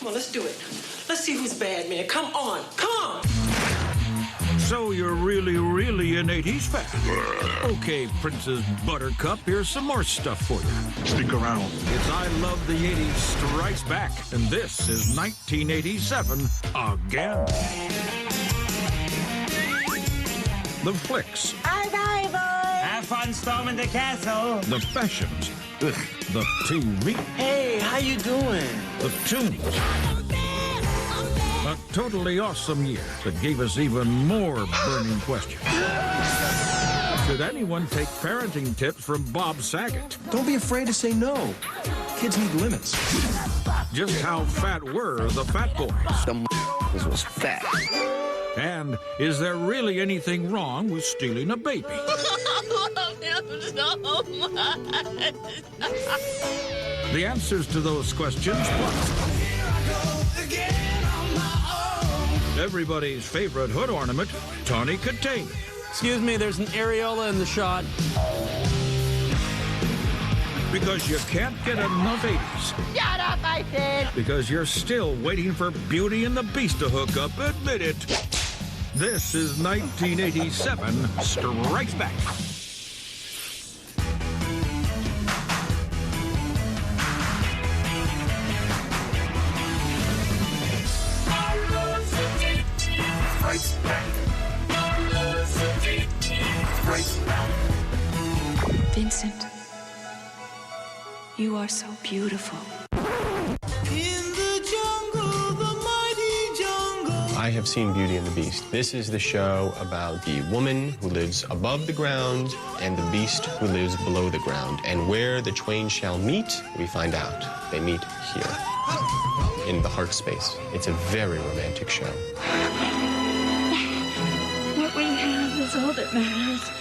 Come on, let's do it. Let's see who's bad, man. Come on, come! So you're really an 80s fan. Okay, Princess Buttercup, here's some more stuff for you. Stick around. It's I Love the 80s Strikes Back, and this is 1987 again. The flicks. Bye, boys. Have fun storming the castle. The fashions. The TV. Hey, how you doing? The tunes. A totally awesome year that gave us even more burning questions. Should anyone take parenting tips from Bob Saget? Don't be afraid to say no. Kids need limits. Just how fat were the Fat Boys? This was fat. And is there really anything wrong with stealing a baby? I love him so much. The answers to those questions were everybody's favorite hood ornament, Tawny Katane. Excuse me, there's an areola in the shot. Because you can't get enough 80s. Shut up, I said. Because you're still waiting for Beauty and the Beast to hook up. Admit it. This is 1987 Strikes Back. Vincent, you are so beautiful. I have seen Beauty and the Beast. This is the show about the woman who lives above the ground and the beast who lives below the ground. And where the twain shall meet, we find out. They meet here, in the heart space. It's a very romantic show. What we have is all that matters.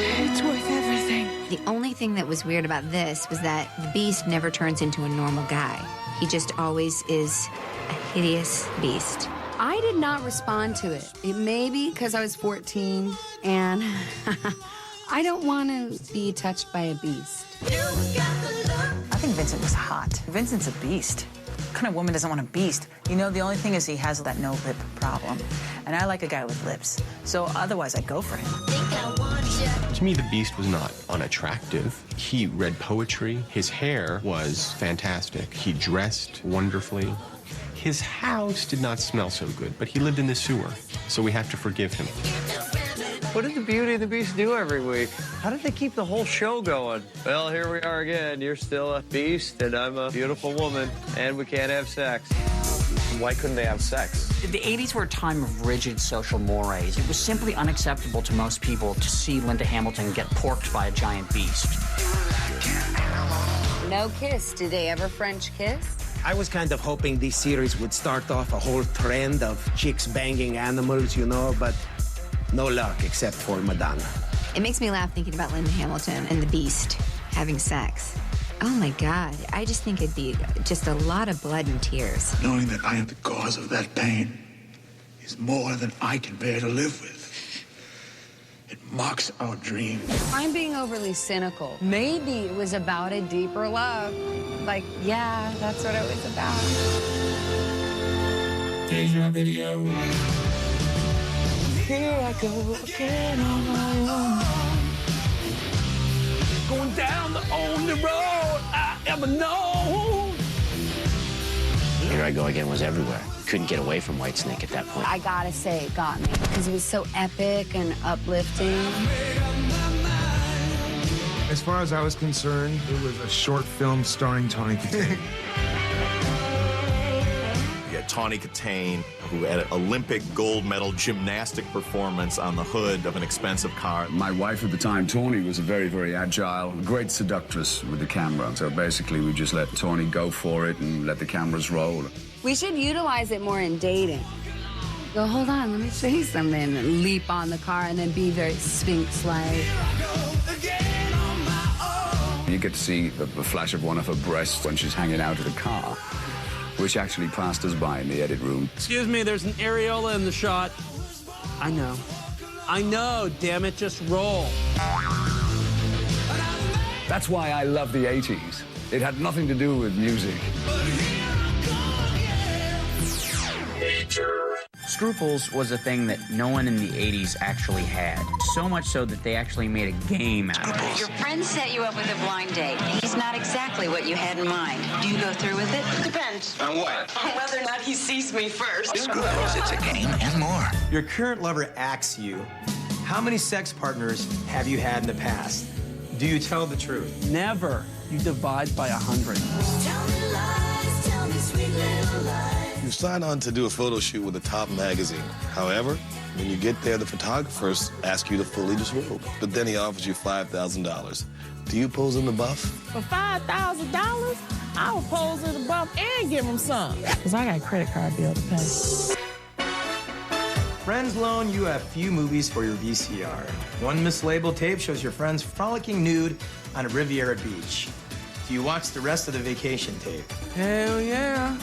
It's worth everything. The only thing that was weird about this was that the beast never turns into a normal guy. He just always is a hideous beast. I did not respond to it. It may be because I was 14, and I don't want to be touched by a beast. I think Vincent was hot. Vincent's a beast. What kind of woman doesn't want a beast? You know, the only thing is he has that no-lip problem. And I like a guy with lips. So otherwise, I'd go for him. To me, the Beast was not unattractive. He read poetry. His hair was fantastic. He dressed wonderfully. His house did not smell so good, but he lived in the sewer, so we have to forgive him. What did the Beauty and the Beast do every week? How did they keep the whole show going? Well, here we are again. You're still a beast, and I'm a beautiful woman, and we can't have sex. Why couldn't they have sex? The 80s were a time of rigid social mores. It was simply unacceptable to most people to see Linda Hamilton get porked by a giant beast. No kiss. Did they ever French kiss? I was kind of hoping this series would start off a whole trend of chicks banging animals, you know, but no luck except for Madonna. It makes me laugh thinking about Linda Hamilton and the beast having sex. Oh my God, I just think it'd be just a lot of blood and tears. Knowing that I am the cause of that pain is more than I can bear to live with. It mocks our dreams. I'm being overly cynical. Maybe it was about a deeper love. Like, yeah, that's what it was about. Deja video. Here I go again on my own. Going down the only road I ever known. Here I Go Again was everywhere. Couldn't get away from Whitesnake at that point. I gotta say, it got me because it was so epic and uplifting. As far as I was concerned, it was a short film starring Tawny Katane. You got Tawny Katane, who had an Olympic gold medal gymnastic performance on the hood of an expensive car. My wife at the time, Tawny, was a very agile, great seductress with the camera. So basically, we just let Tawny go for it and let the cameras roll. We should utilize it more in dating. Go, hold on, let me show you something. And leap on the car and then be very Sphinx-like. You get to see the flash of one of her breasts when she's hanging out of the car, which actually passed us by in the edit room. Excuse me, there's an areola in the shot. I know. I know, damn it, just roll. That's why I love the 80s. It had nothing to do with music. Scruples was a thing that no one in the 80s actually had. So much so that they actually made a game out of it. Your friend set you up with a blind date. He's not exactly what you had in mind. Do you go through with it? Depends. On what? On whether or not he sees me first. Scruples, it's a game and more. Your current lover asks you, how many sex partners have you had in the past? Do you tell the truth? Never. You divide by 100. Tell me lies, tell me sweet little lies. You sign on to do a photo shoot with a top magazine. However, when you get there, the photographers ask you to fully disrobe. But then he offers you $5,000. Do you pose in the buff? For $5,000, I will pose in the buff and give him some. Because I got a credit card bill to pay. Friends loan you a few movies for your VCR. One mislabeled tape shows your friends frolicking nude on a Riviera beach. Do you watch the rest of the vacation tape? Hell yeah.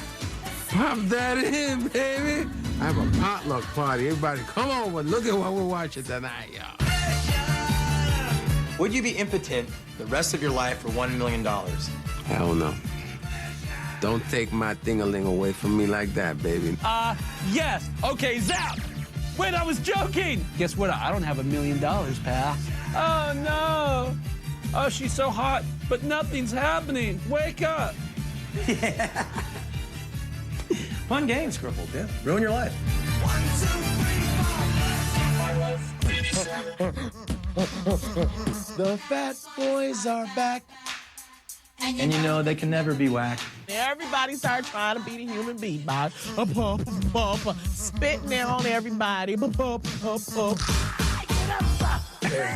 Pop that in, baby. I have a potluck party. Everybody come over. Look at what we're watching tonight, y'all. Would you be impotent the rest of your life for $1 million? Hell no. Don't take my thing-a-ling away from me like that, baby. Yes. Okay, zap. Wait, I was joking. Guess what? I don't have $1 million, pal. Oh, no. Oh, she's so hot, but nothing's happening. Wake up. Yeah. Fun game, Scruples, yeah. Ruin your life. 1, 2, 3, 4. The fat boys are back. And you know, they can never be whacked. Everybody started trying to be the human beatbox. Spitting there on everybody.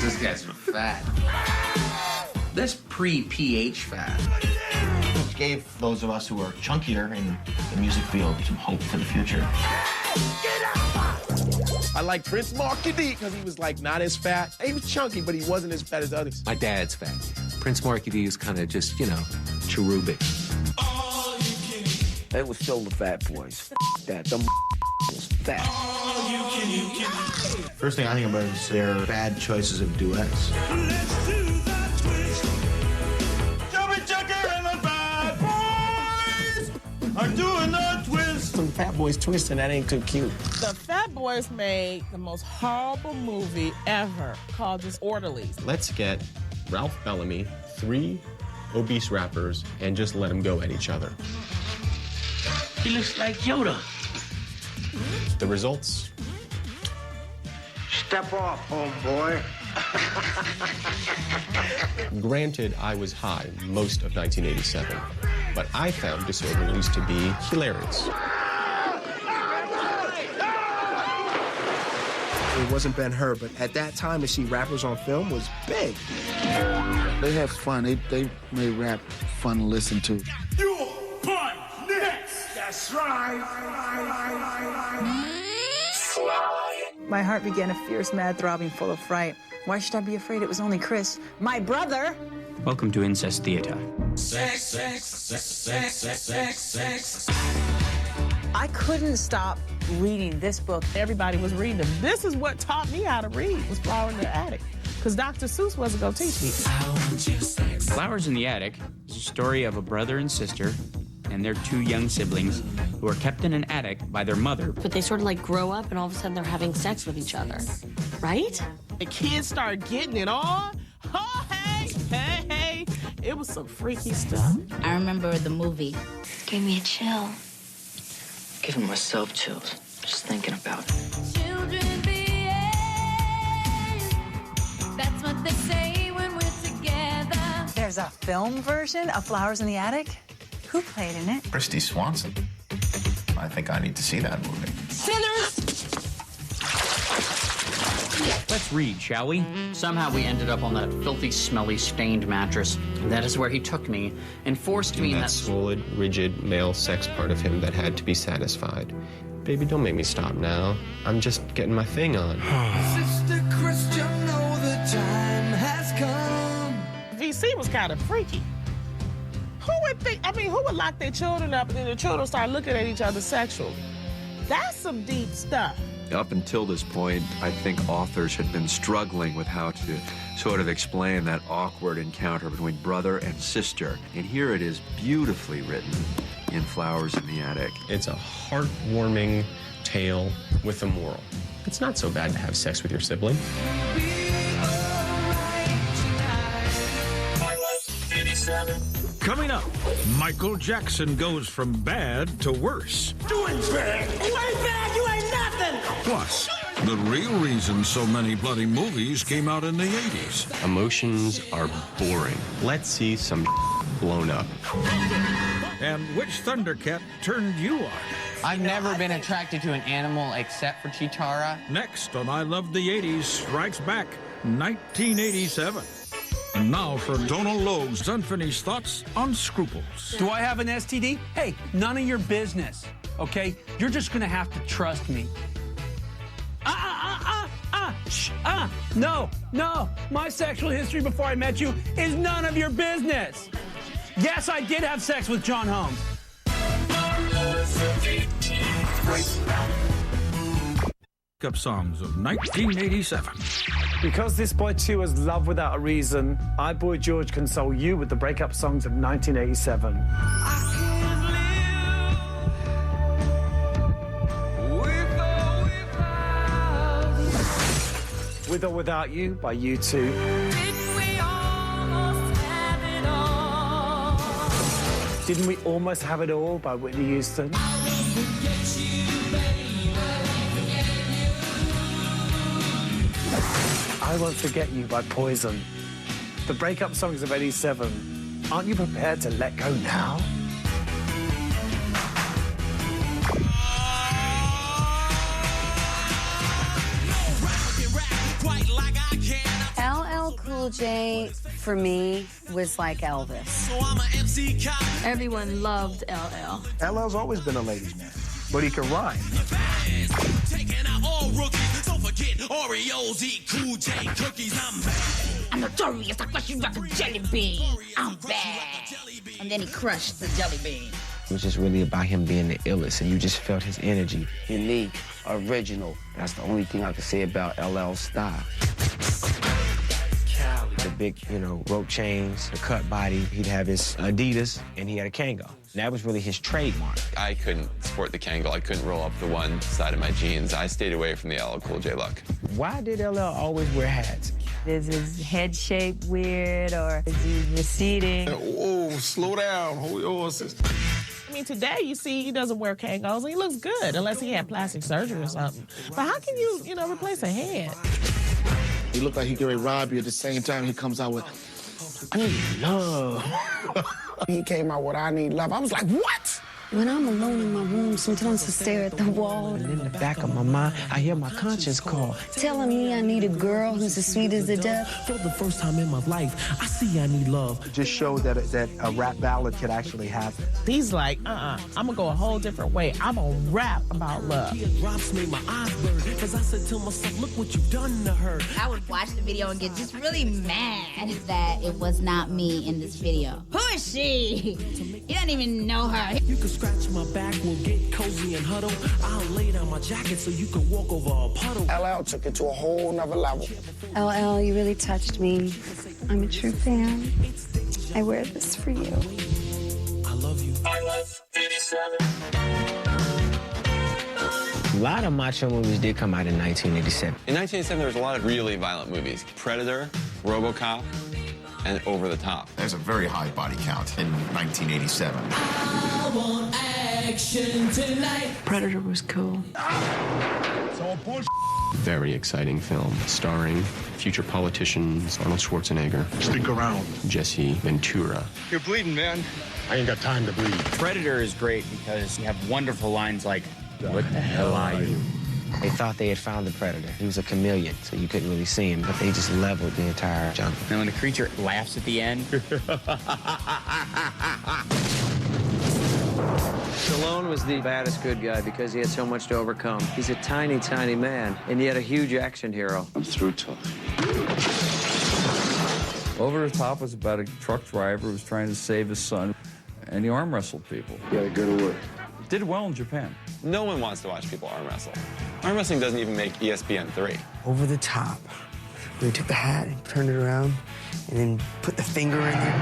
This guy's fat. That's pre-PH fat. Gave those of us who are chunkier in the music field some hope for the future. I like Prince Marky D because he was like not as fat. He was chunky, but he wasn't as fat as others. My dad's fat. Prince Marky D is kind of just, you know, cherubic. It was still the fat boys. That. Them was fat. First thing I think about is their bad choices of duets. Let's do that twist. Chubby Checker and the Fat Boys are doing the twist. Some fat boys twisting, that ain't too cute. The Fat Boys made the most horrible movie ever called Disorderlies. Let's get Ralph Bellamy, 3 obese rappers, and just let them go at each other. He looks like Yoda. The results? Step off, homeboy. Granted, I was high most of 1987, but I found Disorderlies to be hilarious. It wasn't Ben-Hur, but at that time to see rappers on film was big. They have fun. They made rap fun to listen to. You're part next. That's right. My heart began a fierce, mad throbbing full of fright. Why should I be afraid? It was only Chris, my brother. Welcome to Incest Theater. Sex, sex, sex, sex, sex, sex, sex. I couldn't stop reading this book. Everybody was reading them. This is what taught me how to read, was Flower in the Attic. Because Dr. Seuss wasn't going to teach me. Flowers in the Attic is a story of a brother and sister and their 2 young siblings who are kept in an attic by their mother. But they sort of like grow up and all of a sudden they're having sex with each other, right? The kids start getting it on. Oh, hey, hey, hey. It was some freaky stuff. I remember the movie. Gave me a chill. Giving myself chills, just thinking about it. Children behave. That's what they say when we're together. There's a film version of Flowers in the Attic? Who played in it? Christy Swanson. I think I need to see that movie. Sinners! Let's read, shall we? Somehow we ended up on that filthy, smelly, stained mattress. And that is where he took me and forced me in that solid, rigid male sex part of him that had to be satisfied. Baby, don't make me stop now. I'm just getting my thing on. Sister Christian, know the time has come. VC was kind of freaky. Who would think, who would lock their children up and then the children start looking at each other sexual? That's some deep stuff. Up until this point, I think authors had been struggling with how to sort of explain that awkward encounter between brother and sister. And here it is beautifully written. in Flowers in the Attic. It's a heartwarming tale with a moral. It's not so bad to have sex with your sibling. Coming up, Michael Jackson goes from bad to worse. Doing bad. You ain't bad. You ain't nothing. Plus, the real reason so many bloody movies came out in the 80s. Emotions are boring. Let's see some blown up. And which Thundercat turned you on? I've never been attracted to an animal except for Chitara. Next on I Love the 80s Strikes Back, 1987. And now for Donal Logue's unfinished thoughts on Scruples. Do I have an STD? Hey, none of your business, okay? You're just gonna have to trust me. No. My sexual history before I met you is none of your business. Yes, I did have sex with John Holmes. Breakup songs of 1987. Because this boy too has love without a reason, I, Boy George, console you with the breakup songs of 1987. With or Without You by U2. Didn't We Almost Have It All by Whitney Houston. I Won't Forget You by Poison. The breakup songs of 87. Aren't you prepared to let go now? LL Cool J, for me, was like Elvis. Everyone loved LL. LL's always been a ladies' man, but he can rhyme. I'm notorious. I crush you like a jelly bean. I'm bad. And then he crushed the jelly bean. It was just really about him being the illest, and you just felt his energy. Unique, original. That's the only thing I can say about LL's style. The big, rope chains, the cut body. He'd have his Adidas, and he had a Kango. And that was really his trademark. I couldn't sport the Kango. I couldn't roll up the one side of my jeans. I stayed away from the LL Cool J look. Why did LL always wear hats? Is his head shape weird, or is he receding? Oh, slow down. Hold your horses. I mean, today you see he doesn't wear Kangos and he looks good, unless he had plastic surgery or something. But how can you, replace a head? He looked like he could rob you at the same time he comes out with, I need love. He came out with, I need love. I was like, what? When I'm alone in my room, sometimes I stare at the wall. And in the back of my mind, I hear my conscience call. Telling me I need a girl who's as sweet as a dove. For the first time in my life, I see I need love. Just showed that a rap ballad could actually happen. He's like, I'm gonna go a whole different way. I'm gonna rap about love. Drops made my eyes burn, because I said to myself, look what you've done to her. I would watch the video and get just really mad that it was not me in this video. Who is she? You don't even know her. You can scratch my back, we'll get cozy and huddle. I'll lay down my jacket so you can walk over a puddle. LL took it to a whole nother level. LL, you really touched me. I'm a true fan. I wear this for you. I love you. I love 87. A lot of Macho movies did come out in 1987. In 1987, there was a lot of really violent movies. Predator, RoboCop, and Over the Top. There's a very high body count in 1987. I want action tonight. Predator was cool. Very exciting film, starring future politicians Arnold Schwarzenegger. Stick around. Jesse Ventura. You're bleeding, man. I ain't got time to bleed. Predator is great because you have wonderful lines like, what the hell are you? They thought they had found the predator. He was a chameleon, so you couldn't really see him, but they just leveled the entire jungle. And when the creature laughs at the end. Stallone was the baddest good guy because he had so much to overcome. He's a tiny, tiny man, and yet a huge action hero. I'm through talking. Over the Top was about a truck driver who was trying to save his son, and he arm wrestled people. You gotta go to work. Did well in Japan. No one wants to watch people arm wrestle. Arm wrestling doesn't even make ESPN 3. Over the Top. We took the hat and turned it around and then put the finger in there.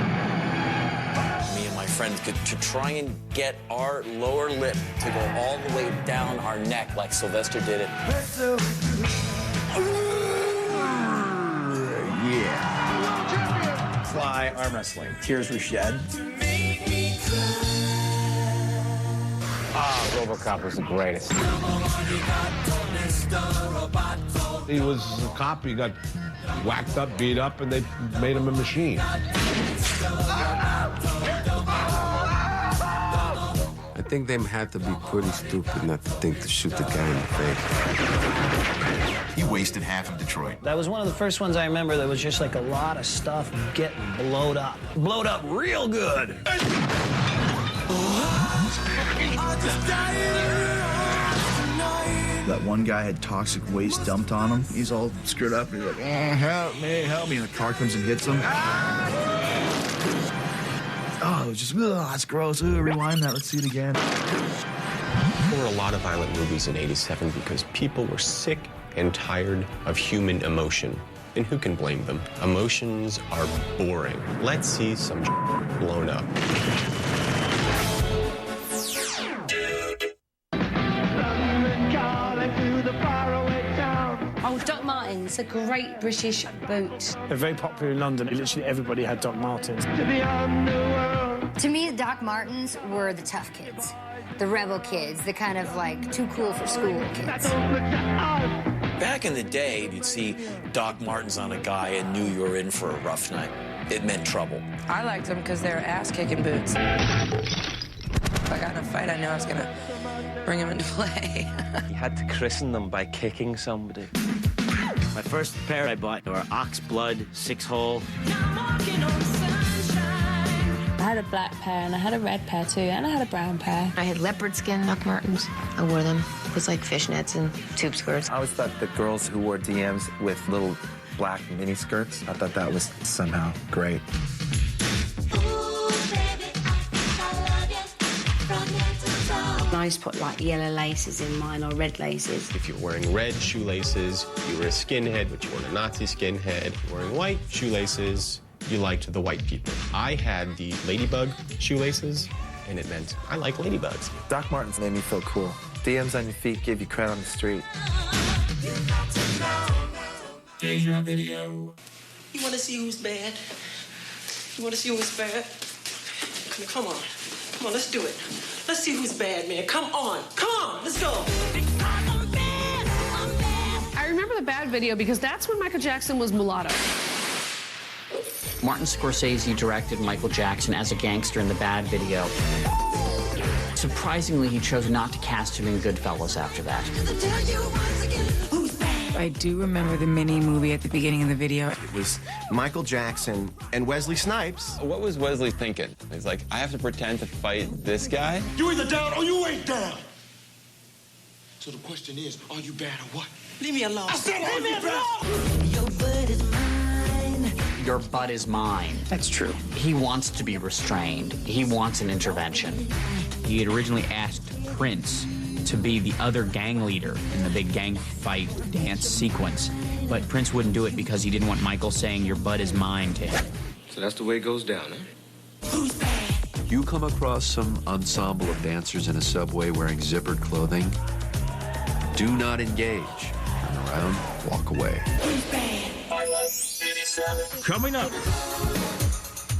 Me and my friends to try and get our lower lip to go all the way down our neck like Sylvester did it. Yeah. Fly arm wrestling. Tears were shed. RoboCop was the greatest. He was a cop. He got whacked up, beat up, and they made him a machine. I think they had to be pretty stupid not to think to shoot the guy in the face. He wasted half of Detroit. That was one of the first ones I remember that was just like a lot of stuff getting blowed up. Blowed up real good. That one guy had toxic waste dumped on him. He's all screwed up. He's like, help me. And the car comes and hits him. Oh, it was just, that's gross. Rewind that. Let's see it again. There were a lot of violent movies in '87 because people were sick and tired of human emotion. And who can blame them? Emotions are boring. Let's see some blown up. Oh, Doc Martens, a great British boot. They're very popular in London. Literally everybody had Doc Martens. To me, Doc Martens were the tough kids, the rebel kids, the kind of like too cool for school kids. Back in the day, you'd see Doc Martens on a guy and knew you were in for a rough night. It meant trouble. I liked them because they were ass-kicking boots. If I got in a fight, I knew I was gonna bring them into play. You had to christen them by kicking somebody. My first pair I bought were Ox Blood 6-hole. I had a black pair, and I had a red pair too, and I had a brown pair. I had leopard skin Doc Martens. I wore them with like fishnets and tube skirts. I always thought the girls who wore DMs with little black mini skirts, I thought that was somehow great. I used to put like yellow laces in mine or red laces. If you're wearing red shoelaces, you were a skinhead, but you weren't a Nazi skinhead. If you're wearing white shoelaces, you liked the white people. I had the ladybug shoelaces, and it meant I like ladybugs. Doc Martens made me feel cool. DMs on your feet gave you credit on the street. Deja video. You want to see who's bad? You want to see who's bad? Come on. Come on, let's do it. Let's see who's bad, man. Come on, let's go. I remember the Bad video because that's when Michael Jackson was mulatto. Martin Scorsese directed Michael Jackson as a gangster in the Bad video. Surprisingly, he chose not to cast him in Goodfellas after that. I do remember the mini movie at the beginning of the video. It was Michael Jackson and Wesley Snipes. What was Wesley thinking? He's like, I have to pretend to fight this guy? You either down or you ain't down. So the question is, are you bad or what? Leave me alone. I said, leave me alone. Your butt is mine. Your butt is mine. That's true. He wants to be restrained. He wants an intervention. He had originally asked Prince to be the other gang leader in the big gang fight dance sequence. But Prince wouldn't do it because he didn't want Michael saying, your butt is mine to him. So that's the way it goes down, eh? You come across some ensemble of dancers in a subway wearing zippered clothing, do not engage. Turn around, walk away. Coming up,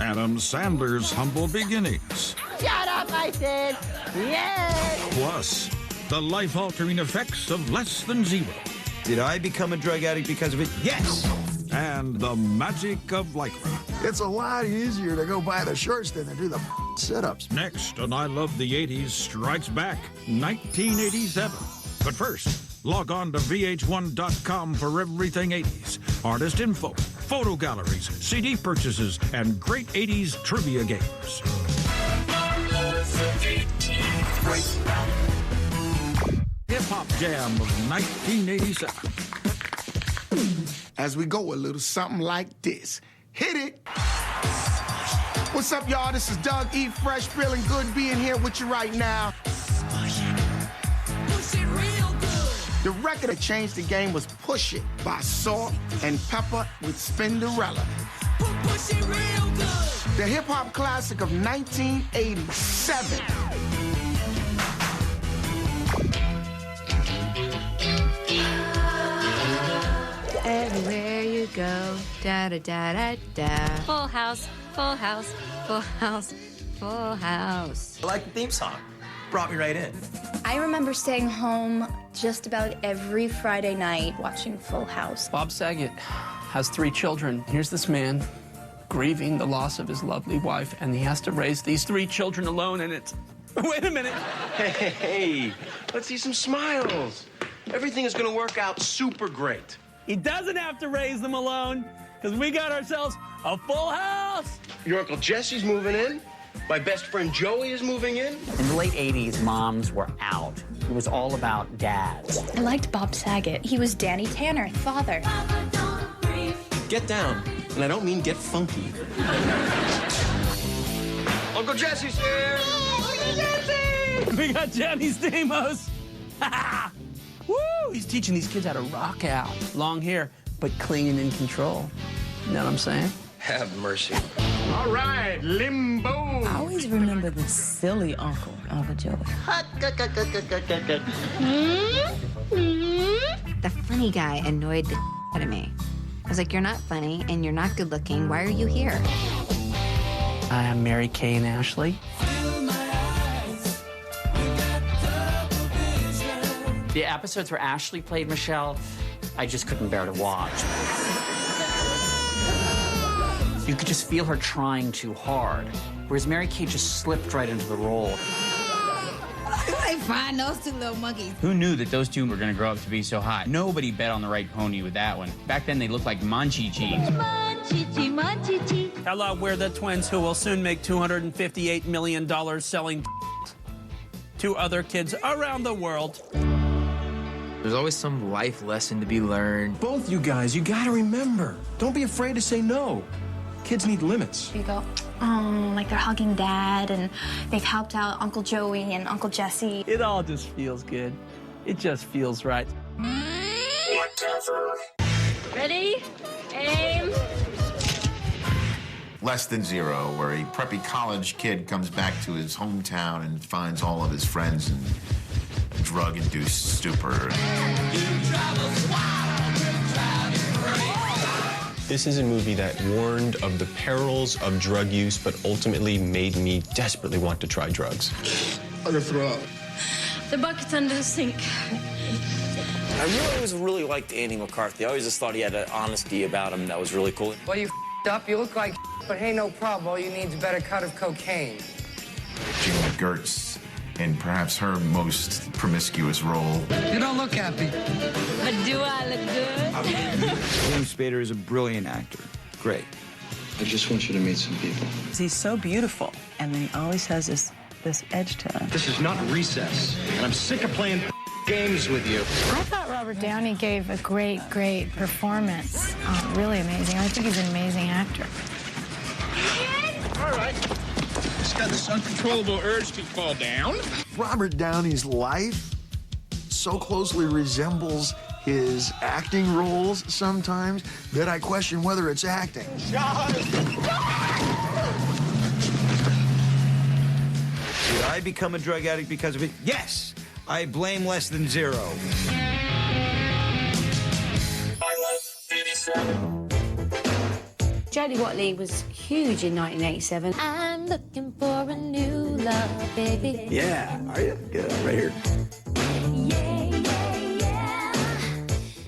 Adam Sandler's humble beginnings. Shut up, I said. Yes. Plus, the life-altering effects of Less Than Zero. Did I become a drug addict because of it? Yes. And the magic of Lycra. It's a lot easier to go buy the shorts than to do the sit-ups. Next on I Love the 80s Strikes Back, 1987. But first, log on to VH1.com for everything 80s. Artist info, photo galleries, CD purchases, and great 80s trivia games. Hip-hop jam of 1987. As we go, a little something like this. Hit it. What's up, y'all? This is Doug E. Fresh, feeling good being here with you right now. The record that changed the game was Push It by Salt-n-Pepa with Spinderella. Push it real good. The hip-hop classic of 1987. Everywhere you go, da-da-da-da-da. Full house, full house, full house, full house. I like the theme song. Brought me right in. I remember staying home just about every Friday night watching Full House. Bob Saget has 3 children. Here's this man grieving the loss of his lovely wife, and he has to raise these 3 children alone, and it's... Wait a minute. Hey, let's see some smiles. Everything is going to work out super great. He doesn't have to raise them alone, because we got ourselves a full house. Your Uncle Jesse's moving in. My best friend Joey is moving in. In the late 80s, moms were out. It was all about dads. I liked Bob Saget. He was Danny Tanner, father. Get down, and I don't mean get funky. Uncle Jesse's here. Uncle Jesse! We got Johnny Stamos. Woo! He's teaching these kids how to rock out. Long hair, but clean and in control. You know what I'm saying? Have mercy. All right, Limbo. I always remember the silly Uncle Joey. The funny guy annoyed the out of me. I was like, you're not funny and you're not good looking. Why are you here? I am Mary Kay and Ashley. The episodes where Ashley played Michelle, I just couldn't bear to watch. You could just feel her trying too hard, whereas Mary Kay just slipped right into the role. I find those 2 little monkeys. Who knew that those 2 were going to grow up to be so hot? Nobody bet on the right pony with that one. Back then, they looked like Monchi-Chis. Monchi-Chi, Monchi-Chi. Hello, we're the twins who will soon make $258 million selling to other kids around the world. There's always some life lesson to be learned. Both you guys, you gotta remember, don't be afraid to say no. Kids need limits. You go, like they're hugging Dad, and they've helped out Uncle Joey and Uncle Jesse. It all just feels good. It just feels right. Ready? Aim. Less Than Zero, where a preppy college kid comes back to his hometown and finds all of his friends in drug-induced stupor. This is a movie that warned of the perils of drug use, but ultimately made me desperately want to try drugs. I'm gonna throw up. The bucket's under the sink. I always really liked Andy McCarthy. I always just thought he had an honesty about him that was really cool. Well, you up. You look like but hey, no problem. All you need is a better cut of cocaine. Gina Gertz, in perhaps her most promiscuous role. You don't look happy. But do I look good? William Spader is a brilliant actor. Great. I just want you to meet some people. He's so beautiful, and then he always has this edge to him. This is not recess, and I'm sick of playing games with you. I thought Robert Downey gave a great performance. Really amazing. I think he's an amazing actor. All right. Just got this uncontrollable urge to fall down. Robert Downey's life so closely resembles his acting roles sometimes that I question whether it's acting. Did I become a drug addict because of it? Yes. I blame Less Than Zero. Jody Watley was huge in 1987. I'm looking for a new love, baby. Yeah, are you? Good, right here.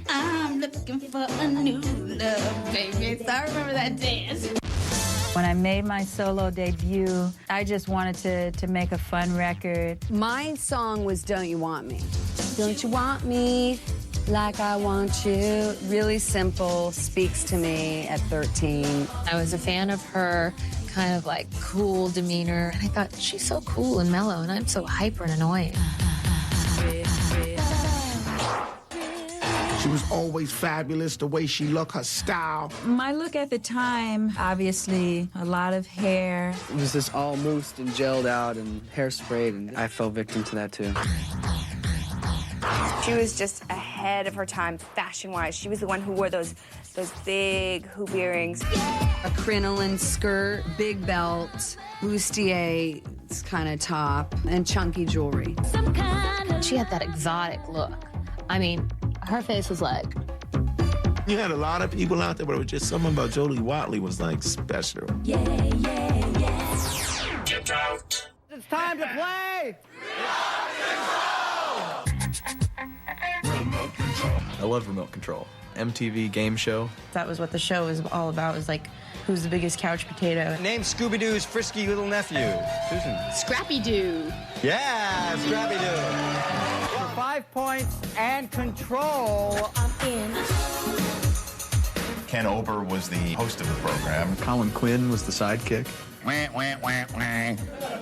I'm looking for a new love, baby. So I remember that dance. When I made my solo debut, I just wanted to make a fun record. My song was Don't You Want Me? Don't you want me like I want you? Really simple, speaks to me at 13. I was a fan of her kind of like cool demeanor. And I thought, she's so cool and mellow, and I'm so hyper and annoying. She was always fabulous, the way she looked, her style. My look at the time, obviously, a lot of hair. It was just all moussed and gelled out and hairsprayed, and I fell victim to that, too. She was just ahead of her time, fashion-wise. She was the one who wore those Those big hoop earrings. A crinoline skirt, big belt, bustier kind of top, and chunky jewelry. She had that exotic look. I mean, her face was like... You had a lot of people out there, but it was just something about Jody Watley was like special. Get out. It's time to play! I love Remote Control. MTV game show. That was what the show was all about, was like, who's the biggest couch potato? Name Scooby-Doo's frisky little nephew. Susan. Scrappy-Doo. Yeah, Scrappy-Doo. For 5 points and control. I'm in. Ken Ober was the host of the program. Colin Quinn was the sidekick.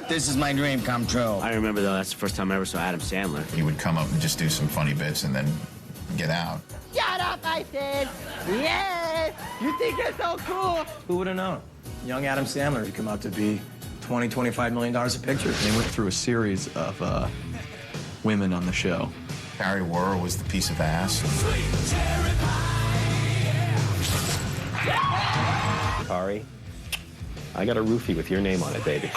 This is my dream come true. I remember, though, that's the first time I ever saw Adam Sandler. He would come up and just do some funny bits and then get out. Shut up, I said! Yes! You think you're so cool? Who would have known? Young Adam Sandler would come out to be $20, $25 million a picture. They went through a series of women on the show. Barry Werr was the piece of ass. Kari, I got a roofie with your name on it, baby.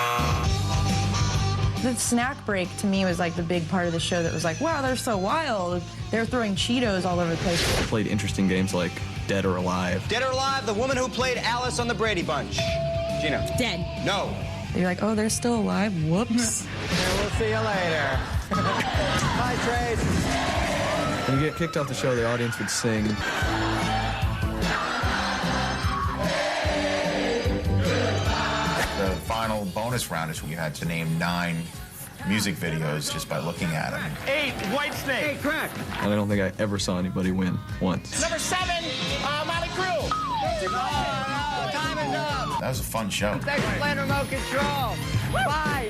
The snack break, to me, was like the big part of the show that was like, wow, they're so wild. They're throwing Cheetos all over the place. I played interesting games like Dead or Alive. Dead or Alive, the woman who played Alice on the Brady Bunch. Gina. Dead. No. You're like, oh, they're still alive? Whoops. We'll see you later. Bye, Trace. When you get kicked off the show, the audience would sing. The final bonus round is when you had to name 9 music videos just by looking at them. 8, Whitesnake. 8, correct. And I don't think I ever saw anybody win once. Number 7, Motley Crue. Time is up. That was a fun show. Thanks for playing Remote Control. Bye.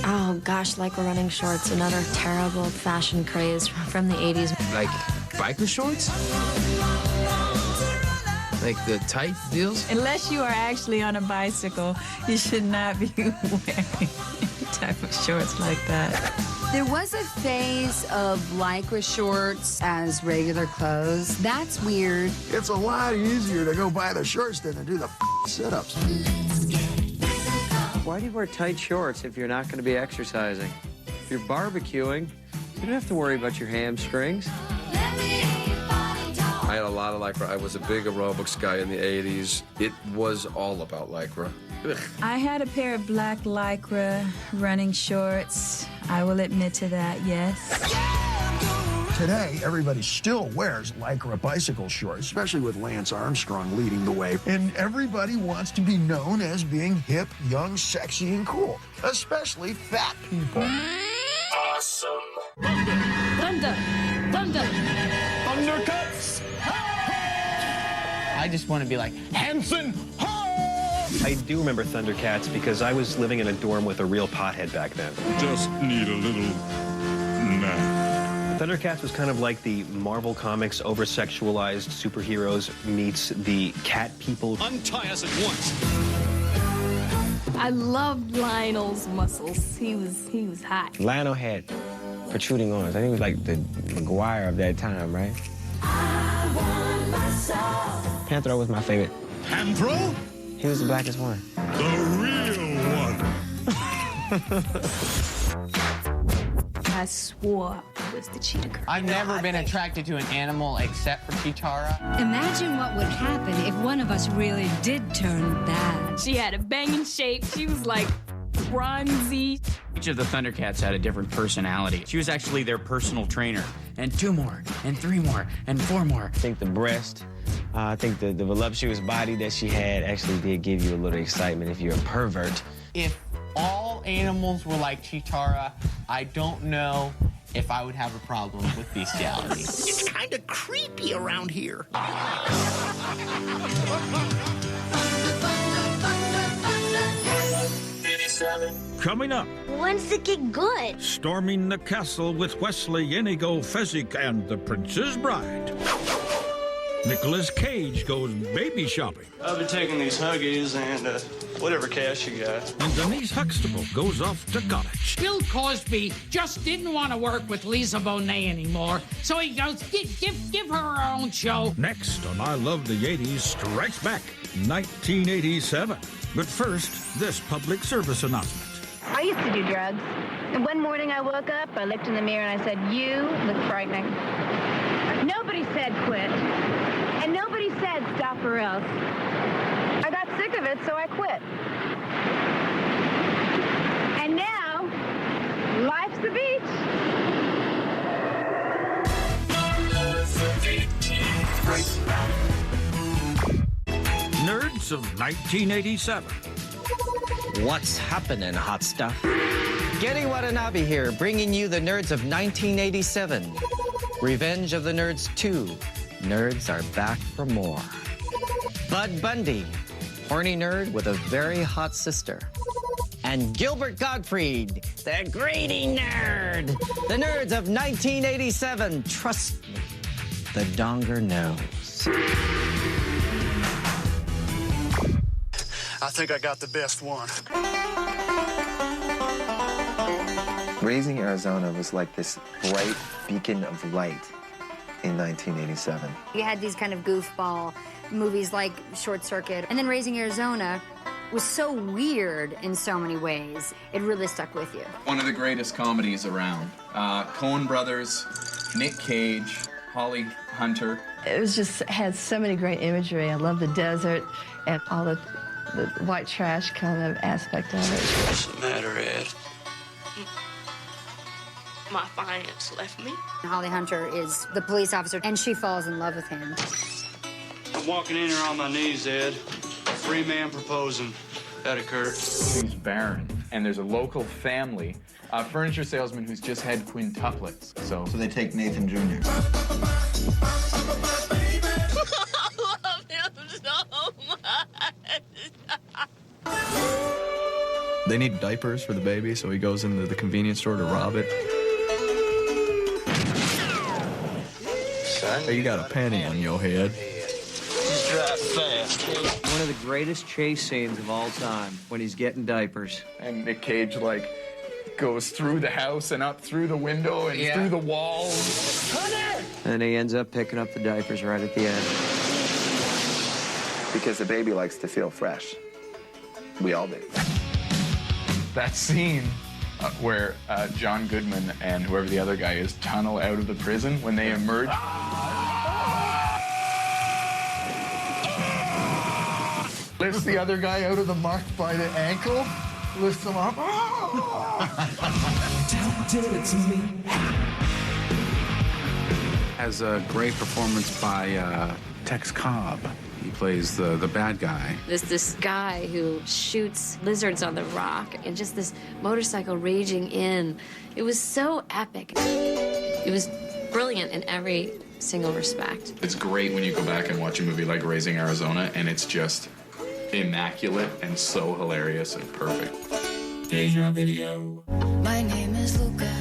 Oh gosh, Lycra running shorts, another terrible fashion craze from the 80s. Like biker shorts? Like the tight deals? Unless you are actually on a bicycle, you should not be wearing any type of shorts like that. There was a phase of Lycra shorts as regular clothes. That's weird. It's a lot easier to go buy the shorts than to do the sit-ups. Why do you wear tight shorts if you're not going to be exercising? If you're barbecuing, you don't have to worry about your hamstrings. I had a lot of Lycra. I was a big aerobics guy in the 80s. It was all about Lycra. Ugh. I had a pair of black Lycra running shorts. I will admit to that, yes. Today, everybody still wears Lycra bicycle shorts, especially with Lance Armstrong leading the way. And everybody wants to be known as being hip, young, sexy, and cool, especially fat people. Awesome. Thunder. Thundercats. I just want to be like, Hanson. I do remember Thundercats because I was living in a dorm with a real pothead back then. Just need a little nap. Thundercats was kind of like the Marvel Comics over-sexualized superheroes meets the cat people. Untie us at once. I loved Lionel's muscles. He was hot. Lionel had protruding arms. I think he was like the McGuire of that time, right? Panthro was my favorite. Panthro? He was the blackest one. The real one. I swore I was the cheetah girl. I've never been attracted to an animal except for Chitara. Imagine what would happen if one of us really did turn bad. She had a banging shape. She was like bronzy. Each of the Thundercats had a different personality. She was actually their personal trainer. And 2 more, and 3 more, and 4 more. I think the breast, I think the voluptuous body that she had actually did give you a little excitement if you're a pervert. If all animals were like Chitara, I don't know if I would have a problem with bestiality. It's kind of creepy around here. Coming up. When's it get good? Storming the castle with Wesley, Inigo, Fezzik, and the Prince's Bride. Nicolas Cage goes baby shopping. I'll be taking these Huggies and Whatever cash you got. And Denise Huxtable goes off to college. Bill Cosby just didn't want to work with Lisa Bonet anymore, so he goes, give her her own show. Next on I Love the 80s Strikes Back, 1987. But first, this public service announcement. I used to do drugs. And one morning I woke up, I looked in the mirror, and I said, you look frightening. Nobody said quit. And nobody said stop or else. I got sick of it, so I quit. And now, life's the beach. Nerds of 1987. What's happening, hot stuff? Getty Watanabe here, bringing you the Nerds of 1987. Revenge of the Nerds 2. Nerds are back for more. Bud Bundy, horny nerd with a very hot sister. And Gilbert Gottfried, the greedy nerd. The Nerds of 1987. Trust me, the donger knows. I think I got the best one. Raising Arizona was like this bright beacon of light in 1987. You had these kind of goofball movies like Short Circuit, and then Raising Arizona was so weird in so many ways. It really stuck with you. One of the greatest comedies around. Coen Brothers, Nick Cage, Holly Hunter. It was just had so many great imagery. I love the desert and all the white trash kind of aspect of it. What's the matter, Ed? My finance left me. Holly Hunter is the police officer, and she falls in love with him. I'm walking in here on my knees, Ed. A free man proposing. That occurred. She's barren, and there's a local family, a furniture salesman who's just had quintuplets. So they take Nathan Jr. I love him so much. They need diapers for the baby, so he goes into the convenience store to rob it. Hey, you got a penny on your head. Just drive fast. One of the greatest chase scenes of all time, when he's getting diapers. And Nick Cage, like, goes through the house and up through the window and through the walls. And he ends up picking up the diapers right at the end. Because the baby likes to feel fresh. We all do. That scene where John Goodman and whoever the other guy is tunnel out of the prison when they emerge. Lifts the other guy out of the muck by the ankle, lifts him up. Did it to me. Has a great performance by Tex Cobb. He plays the bad guy. There's this guy who shoots lizards on the rock and just this motorcycle raging in. It was so epic. It was brilliant in every single respect. It's great when you go back and watch a movie like Raising Arizona and it's just immaculate and so hilarious and perfect. Deja video. My name is Luka.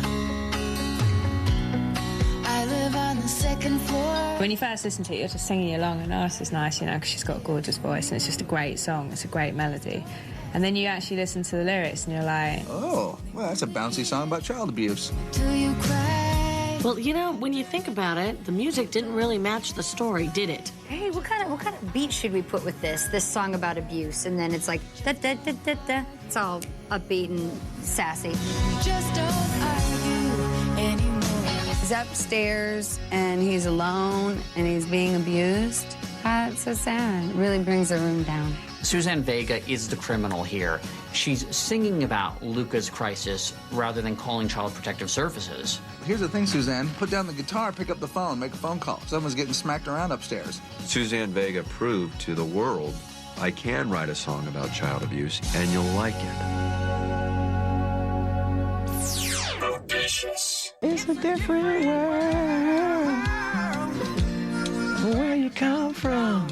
I live on the second floor. When you first listen to it, you're just singing along, and this is nice, you know, because she's got a gorgeous voice, and it's just a great song. It's a great melody. And then you actually listen to the lyrics, and you're like, oh, well, that's a bouncy song about child abuse. Do you cry? Well, you know, when you think about it, the music didn't really match the story, did it? Hey, what kind of beat should we put with this song about abuse? And then it's like, da da da da da. It's all upbeat and sassy. Just don't argue anymore. He's upstairs and he's alone and he's being abused. It's so sad. It really brings the room down. Suzanne Vega is the criminal here. She's singing about Luka's crisis rather than calling Child Protective Services. Here's the thing, Suzanne. Put down the guitar, pick up the phone, make a phone call. Someone's getting smacked around upstairs. Suzanne Vega proved to the world, I can write a song about child abuse, and you'll like it. It's a different world where you come from.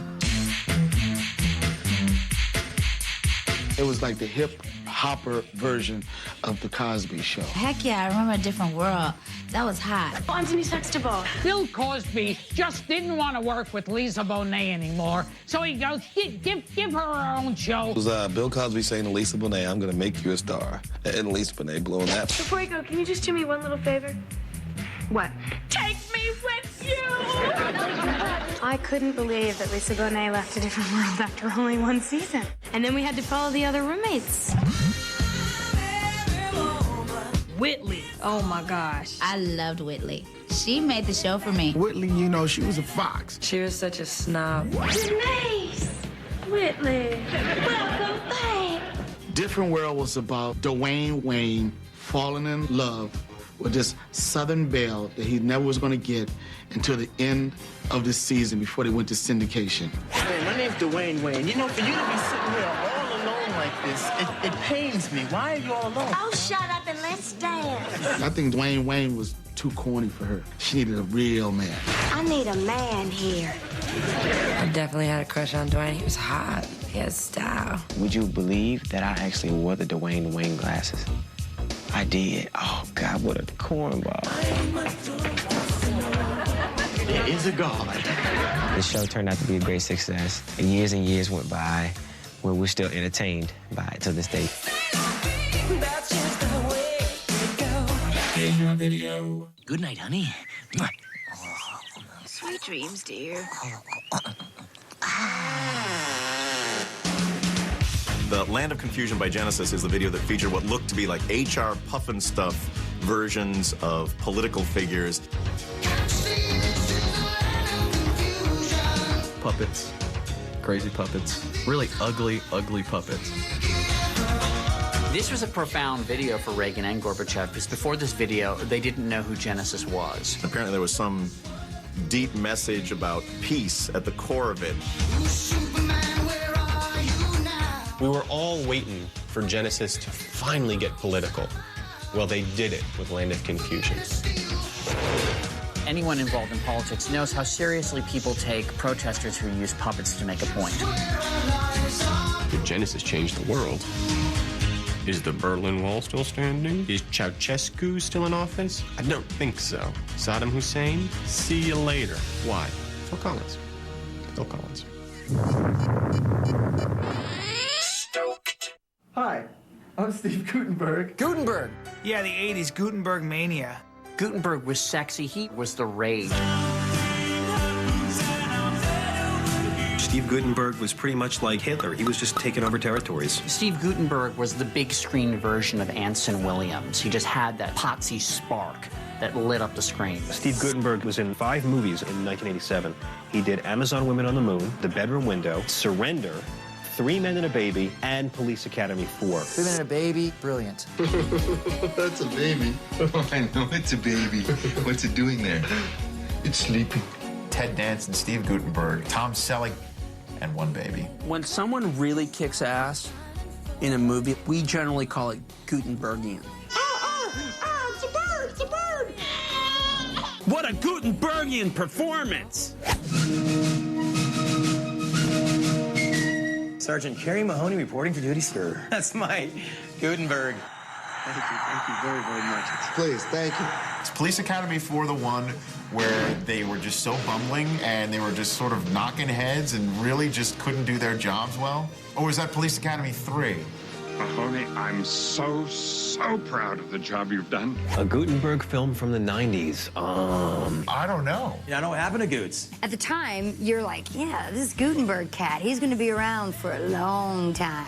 It was like the hip-hopper version of The Cosby Show. Heck yeah, I remember A Different World. That was hot. Oh, Anthony Sextable. Bill Cosby just didn't want to work with Lisa Bonet anymore, so he goes, give her own show. It was Bill Cosby saying to Lisa Bonet, I'm going to make you a star. And Lisa Bonet blowing that. Before you go, can you just do me one little favor? What? Take me with you! I couldn't believe that Lisa Bonet left A Different World after only one season. And then we had to follow the other roommates. Whitley. Oh my gosh. I loved Whitley. She made the show for me. Whitley, you know, she was a fox. She was such a snob. Denise! Whitley, welcome back. Different World was about Dwayne Wayne falling in love with this Southern belle that he never was going to get until the end of the season before they went to syndication. Hey, my name's Dwayne Wayne. You know, for you to be sitting here all alone like this, it pains me. Why are you all alone? Oh, shut up and let's dance. I think Dwayne Wayne was too corny for her. She needed a real man. I need a man here. I definitely had a crush on Dwayne. He was hot. He had style. Would you believe that I actually wore the Dwayne Wayne glasses? I did. Oh, God, what a cornball. There is a God. The show turned out to be a great success. And years went by where we're still entertained by it to this day. Good night, honey. Sweet dreams, dear. The Land of Confusion by Genesis is the video that featured what looked to be like HR Puffin stuff versions of political figures. Puppets. Crazy puppets. Really ugly, ugly puppets. This was a profound video for Reagan and Gorbachev, because before this video, they didn't know who Genesis was. Apparently there was some deep message about peace at the core of it. We were all waiting for Genesis to finally get political. Well, they did it with Land of Confusion. Anyone involved in politics knows how seriously people take protesters who use puppets to make a point. Did Genesis change the world? Is the Berlin Wall still standing? Is Ceausescu still in office? I don't think so. Saddam Hussein? See you later. Why? Phil Collins. Phil Collins. Hi, I'm Steve Guttenberg. Guttenberg! Yeah, the 80s Guttenberg mania. Guttenberg was sexy. He was the rage. Steve Guttenberg was pretty much like Hitler. He was just taking over territories. Steve Guttenberg was the big screen version of Anson Williams. He just had that potsy spark that lit up the screen. Steve Guttenberg was in 5 movies in 1987. He did Amazon Women on the Moon, The Bedroom Window, Surrender, 3 Men and a Baby, and Police Academy 4. 3 Men and a Baby, brilliant. That's a baby. Oh, I know it's a baby. What's it doing there? It's sleeping. Ted Danson, Steve Guttenberg, Tom Selleck, and one baby. When someone really kicks ass in a movie, we generally call it Guttenbergian. It's a bird! It's a bird! What a Guttenbergian performance! Sergeant Kerry Mahoney reporting for duty, sir. That's my Guttenberg. Thank you very, very much. Please, thank you. It's Police Academy 4, the one where they were just so bumbling and they were just sort of knocking heads and really just couldn't do their jobs well? Or was that Police Academy 3? Mahoney, I'm so proud of the job you've done. A Guttenberg film from the 90s. I don't know. Yeah, I know what happened to Goots. At the time, you're like, yeah, this Guttenberg cat, he's going to be around for a long time.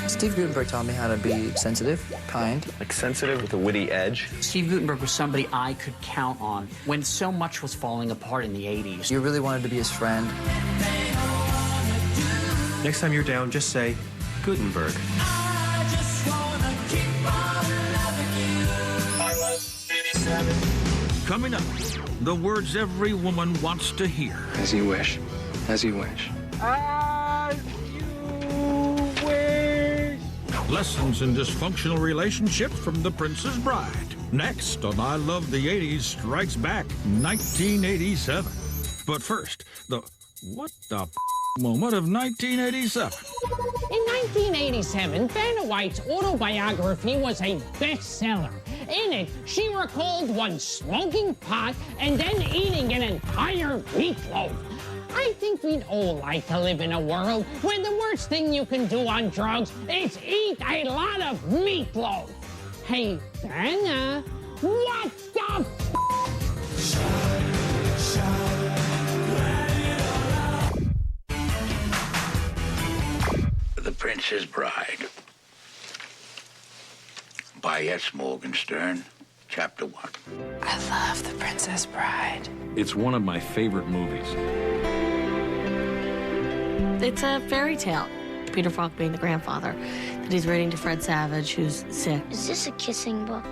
Steve Guttenberg taught me how to be sensitive, kind. Like sensitive with a witty edge. Steve Guttenberg was somebody I could count on when so much was falling apart in the 80s. You really wanted to be his friend. Next time you're down, just say, Guttenberg. Coming up, the words every woman wants to hear. As you wish. As you wish. Lessons in dysfunctional relationships from The Princess Bride. Next on I Love the 80s Strikes Back, 1987. But first, the What the moment of 1987? In 1987, Vanna White's autobiography was a bestseller. In it, she recalled once smoking pot and then eating an entire meatloaf. I think we'd all like to live in a world where the worst thing you can do on drugs is eat a lot of meatloaf. Hey, Vanna, what the The Princess Bride by S. Morgenstern, Chapter 1. I love The Princess Bride. It's one of my favorite movies. It's a fairy tale. Peter Falk being the grandfather, that he's reading to Fred Savage, who's sick. Is this a kissing book?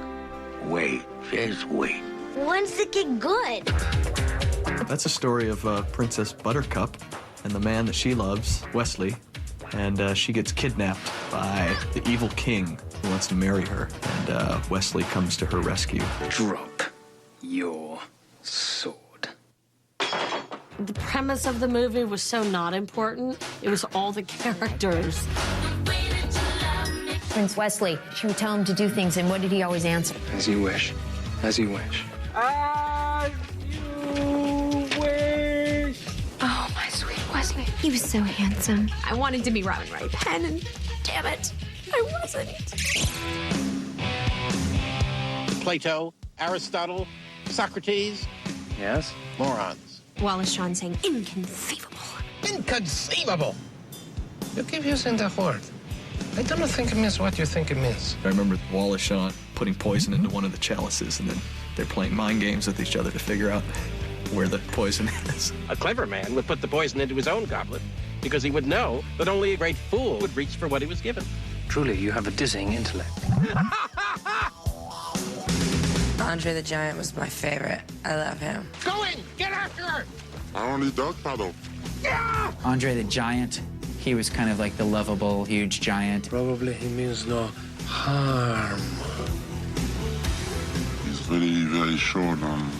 Wait, just wait. When's it get good? That's a story of Princess Buttercup and the man that she loves, Wesley. And she gets kidnapped by the evil king who wants to marry her. And Wesley comes to her rescue. Drop your sword. The premise of the movie was so not important. It was all the characters. Prince Wesley, she would tell him to do things, and what did he always answer? As you wish. As you wish. As you wish. Oh, my sweet Wesley. He was so handsome. I wanted to be Robin Wright Penn, and damn it, I wasn't. Plato, Aristotle, Socrates. Yes? Morons. Wallace Shawn saying inconceivable. Inconceivable! You keep using that word. I don't think it means what you think it means. I remember Wallace Shawn putting poison into one of the chalices, and then they're playing mind games with each other to figure out where the poison is. A clever man would put the poison into his own goblet because he would know that only a great fool would reach for what he was given. Truly, you have a dizzying intellect. Andre the Giant was my favorite. I love him. Go in! Get after her! I don't need dog paddle. Andre the Giant, he was kind of like the lovable, huge giant. Probably he means no harm. He's very, very short on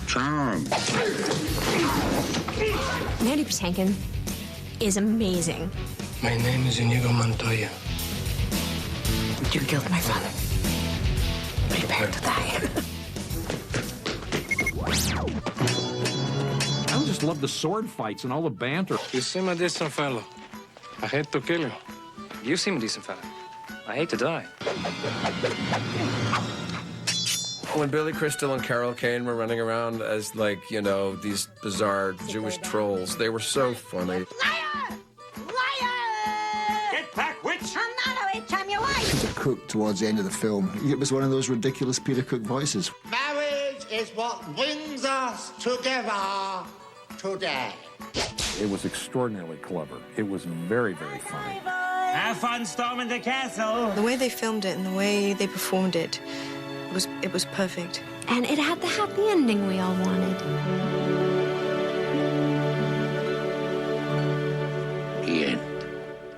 charm. Mandy Patinkin is amazing. My name is Inigo Montoya. You killed my father. Prepare to die. I just love the sword fights and all the banter. You seem a decent fellow. I hate to kill you. You seem a decent fellow. I hate to die. When Billy Crystal and Carol Kane were running around as, like, you know, these bizarre Jewish trolls, they were so funny. Liar! Liar! Get back, witch! I'm not a witch, I'm your wife. Peter Cook towards the end of the film. It was one of those ridiculous Peter Cook voices. Marriage is what brings us together today. It was extraordinarily clever. It was very, very funny. Have fun storming the castle. The way they filmed it and the way they performed it was perfect. And it had the happy ending we all wanted. The end.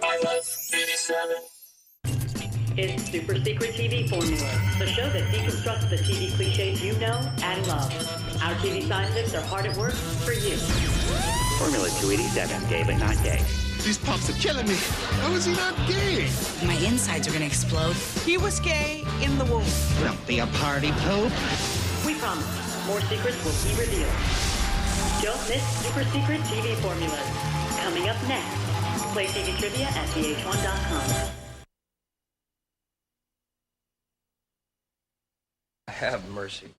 I was 87. It's Super Secret TV Formula, the show that deconstructs the TV cliches you know and love. Our TV scientists are hard at work for you. Formula 287, gay but not gay. These pups are killing me. How is he not gay? My insides are gonna explode. He was gay in the womb. Don't be a party poop. We promise, more secrets will be revealed. Don't miss Super Secret TV Formulas. Coming up next, play TV trivia at VH1.com. Have mercy.